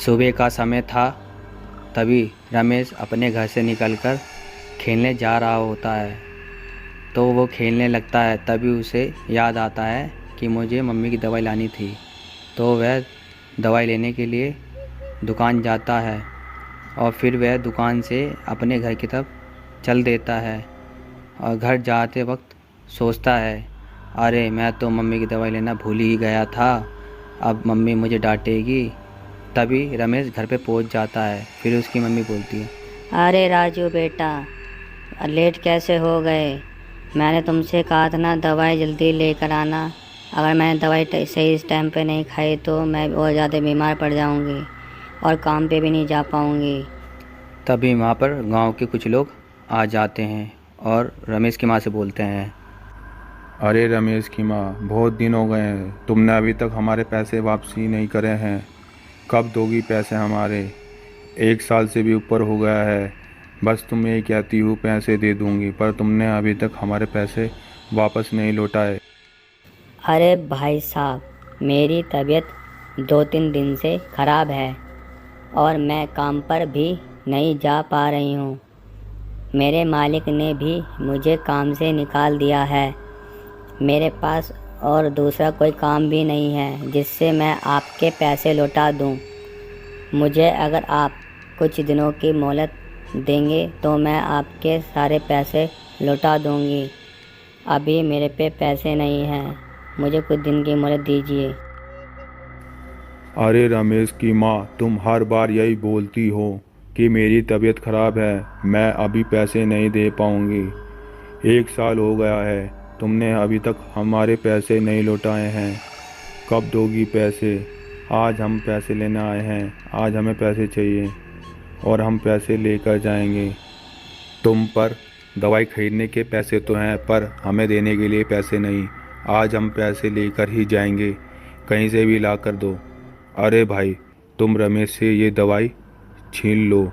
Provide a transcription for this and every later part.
सुबह का समय था। तभी रमेश अपने घर से निकलकर खेलने जा रहा होता है। तो वो खेलने लगता है। तभी उसे याद आता है कि मुझे मम्मी की दवाई लानी थी। तो वह दवाई लेने के लिए दुकान जाता है और फिर वह दुकान से अपने घर की तरफ चल देता है और घर जाते वक्त सोचता है, अरे मैं तो मम्मी की दवाई लेना भूल ही गया था, अब मम्मी मुझे डांटेगी। तभी रमेश घर पे पहुंच जाता है। फिर उसकी मम्मी बोलती है, अरे राजू बेटा, लेट कैसे हो गए? मैंने तुमसे कहा था ना दवाई जल्दी लेकर आना। अगर मैंने दवाई सही इस टाइम पे नहीं खाई तो मैं और ज़्यादा बीमार पड़ जाऊंगी और काम पे भी नहीं जा पाऊंगी। तभी वहाँ पर गांव के कुछ लोग आ जाते हैं और रमेश की माँ से बोलते हैं, अरे रमेश की माँ, बहुत दिन हो गए हैं, तुमने अभी तक हमारे पैसे वापसी नहीं करे हैं। कब दोगी पैसे हमारे? 1 साल से भी ऊपर हो गया है। बस तुम यही कहती हो पैसे दे दूंगी, पर तुमने अभी तक हमारे पैसे वापस नहीं लौटाए। अरे भाई साहब, मेरी तबीयत 2-3 दिन से ख़राब है और मैं काम पर भी नहीं जा पा रही हूँ। मेरे मालिक ने भी मुझे काम से निकाल दिया है। मेरे पास और दूसरा कोई काम भी नहीं है जिससे मैं आपके पैसे लौटा दूँ। मुझे अगर आप कुछ दिनों की मोहलत देंगे तो मैं आपके सारे पैसे लौटा दूँगी। अभी मेरे पे पैसे नहीं हैं, मुझे कुछ दिन की मोहलत दीजिए। अरे रमेश की माँ, तुम हर बार यही बोलती हो कि मेरी तबीयत ख़राब है, मैं अभी पैसे नहीं दे पाऊँगी। 1 साल हो गया है, तुमने अभी तक हमारे पैसे नहीं लौटाए हैं। कब दोगी पैसे? आज हम पैसे लेने आए हैं, आज हमें पैसे चाहिए और हम पैसे लेकर जाएंगे। तुम पर दवाई खरीदने के पैसे तो हैं, पर हमें देने के लिए पैसे नहीं। आज हम पैसे लेकर ही जाएंगे, कहीं से भी ला कर दो। अरे भाई, तुम रमेश से ये दवाई छीन लो।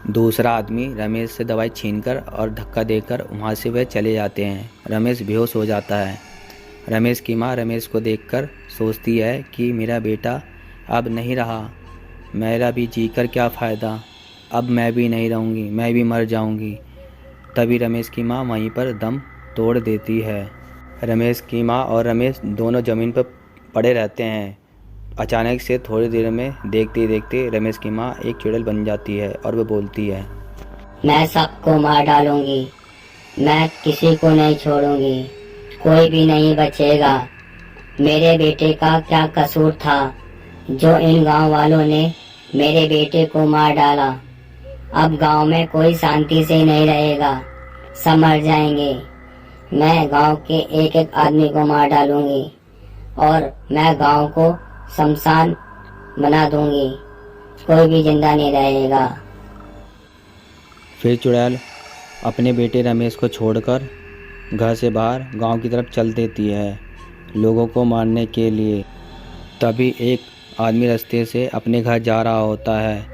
दूसरा आदमी रमेश से दवाई छीनकर और धक्का देकर वहाँ से वह चले जाते हैं। रमेश बेहोश हो जाता है। रमेश की माँ रमेश को देखकर सोचती है कि मेरा बेटा अब नहीं रहा, मेरा भी जीकर क्या फ़ायदा, अब मैं भी नहीं रहूँगी, मैं भी मर जाऊँगी। तभी रमेश की माँ वहीं पर दम तोड़ देती है। रमेश की माँ और रमेश दोनों ज़मीन पर पड़े रहते हैं। अचानक से थोड़ी देर में देखते ही देखते रमेश की माँ एक चुड़ैल बन जाती है और वह बोलती है, मैं सबको मार डालूंगी, मैं किसी को नहीं छोड़ूंगी, कोई भी नहीं बचेगा। मेरे बेटे का क्या कसूर था जो इन गांव वालों ने मेरे बेटे को मार डाला? अब गांव में कोई शांति से नहीं रहेगा, सब मर जाएंगे। मैं गांव के एक एक आदमी को मार डालूंगी और मैं गांव को शमशान बना दूंगी, कोई भी जिंदा नहीं रहेगा। फिर चुड़ैल अपने बेटे रमेश को छोड़कर घर से बाहर गांव की तरफ चल देती है लोगों को मारने के लिए। तभी एक आदमी रास्ते से अपने घर जा रहा होता है।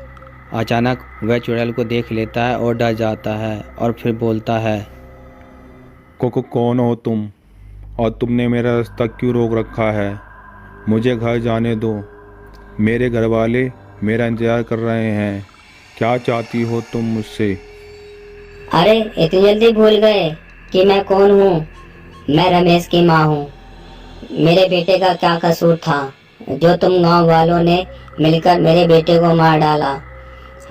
अचानक वह चुड़ैल को देख लेता है और डर जाता है और फिर बोलता है, कौन हो तुम और तुमने मेरा रास्ता क्यों रोक रखा है? मुझे घर जाने दो, मेरे घर वाले मेरा इंतज़ार कर रहे हैं। क्या चाहती हो तुम मुझसे? अरे इतनी जल्दी भूल गए कि मैं कौन हूँ? मैं रमेश की माँ हूँ। मेरे बेटे का क्या कसूर था जो तुम गांव वालों ने मिलकर मेरे बेटे को मार डाला?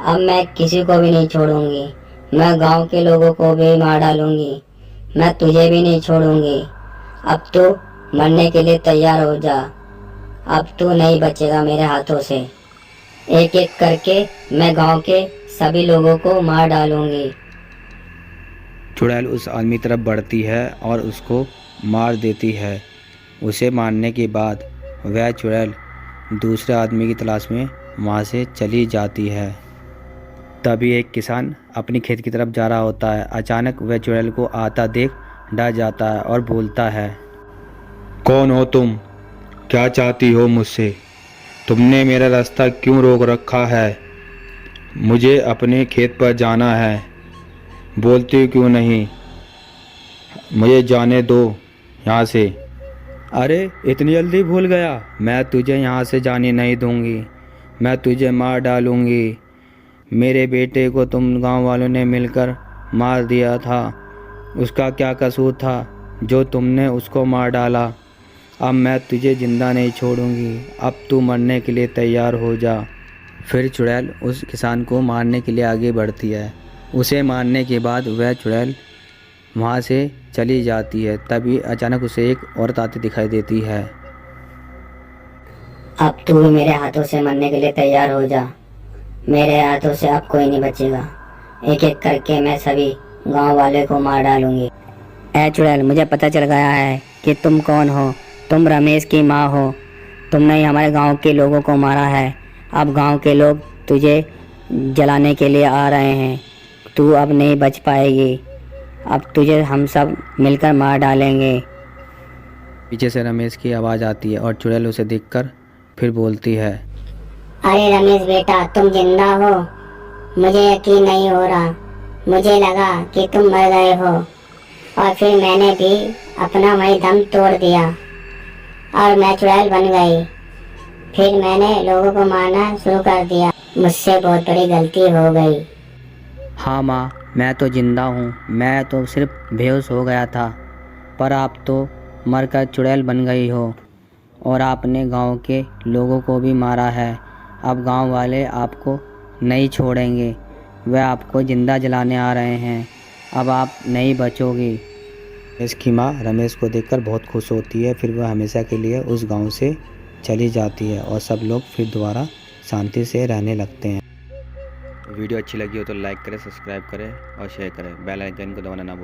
अब मैं किसी को भी नहीं छोड़ूंगी, मैं गांव के लोगों को भी मार डालूंगी, मैं तुझे भी नहीं छोड़ूंगी। अब तू मरने के लिए तैयार हो जा, अब तू नहीं बचेगा मेरे हाथों से। एक एक करके मैं गांव के सभी लोगों को मार डालूंगी। चुड़ैल उस आदमी तरफ बढ़ती है और उसको मार देती है। उसे मारने के बाद वह चुड़ैल दूसरे आदमी की तलाश में वहाँ से चली जाती है। तभी एक किसान अपनी खेत की तरफ जा रहा होता है। अचानक वह चुड़ैल को आता देख डर जाता है और बोलता है, कौन हो तुम? क्या चाहती हो मुझसे? तुमने मेरा रास्ता क्यों रोक रखा है? मुझे अपने खेत पर जाना है, बोलती क्यों नहीं? मुझे जाने दो यहाँ से। अरे इतनी जल्दी भूल गया, मैं तुझे यहाँ से जाने नहीं दूंगी। मैं तुझे मार डालूँगी। मेरे बेटे को तुम गांव वालों ने मिलकर मार दिया था। उसका क्या कसूर था जो तुमने उसको मार डाला। अब मैं तुझे ज़िंदा नहीं छोड़ूंगी। अब तू मरने के लिए तैयार हो जा। फिर चुड़ैल उस किसान को मारने के लिए आगे बढ़ती है। उसे मारने के बाद वह चुड़ैल वहाँ से चली जाती है। तभी अचानक उसे एक औरत आती दिखाई देती है। अब तू भी मेरे हाथों से मरने के लिए तैयार हो जा। मेरे हाथों से अब कोई नहीं बचेगा। एक एक करके मैं सभी गांव वाले को मार डालूंगी। ऐ चुड़ैल, मुझे पता चल गया है कि तुम कौन हो। तुम रमेश की माँ हो। तुमने ही हमारे गांव के लोगों को मारा है। अब गांव के लोग तुझे जलाने के लिए आ रहे हैं। तू अब नहीं बच पाएगी। अब तुझे हम सब मिलकर मार डालेंगे। पीछे से रमेश की आवाज़ आती है और चुड़ैल उसे देखकर फिर बोलती है। अरे रमेश बेटा, तुम जिंदा हो? मुझे यकीन नहीं हो रहा। मुझे लगा कि तुम मर गए हो और फिर मैंने भी अपना वही दम तोड़ दिया और मैं चुड़ैल बन गई। फिर मैंने लोगों को मारना शुरू कर दिया। मुझसे बहुत बड़ी गलती हो गई। हाँ माँ, मैं तो जिंदा हूँ। मैं तो सिर्फ बेहोश हो गया था, पर आप तो मरकर चुड़ैल बन गई हो और आपने गांव के लोगों को भी मारा है। अब गांव वाले आपको नहीं छोड़ेंगे। वह आपको जिंदा जलाने आ रहे हैं। अब आप नहीं बचोगी। इसकी माँ रमेश को देखकर बहुत खुश होती है। फिर वह हमेशा के लिए उस गांव से चली जाती है और सब लोग फिर दोबारा शांति से रहने लगते हैं। वीडियो अच्छी लगी हो तो लाइक करें, सब्सक्राइब करें और शेयर करें। बेल आइकन को दबाना ना भूलें।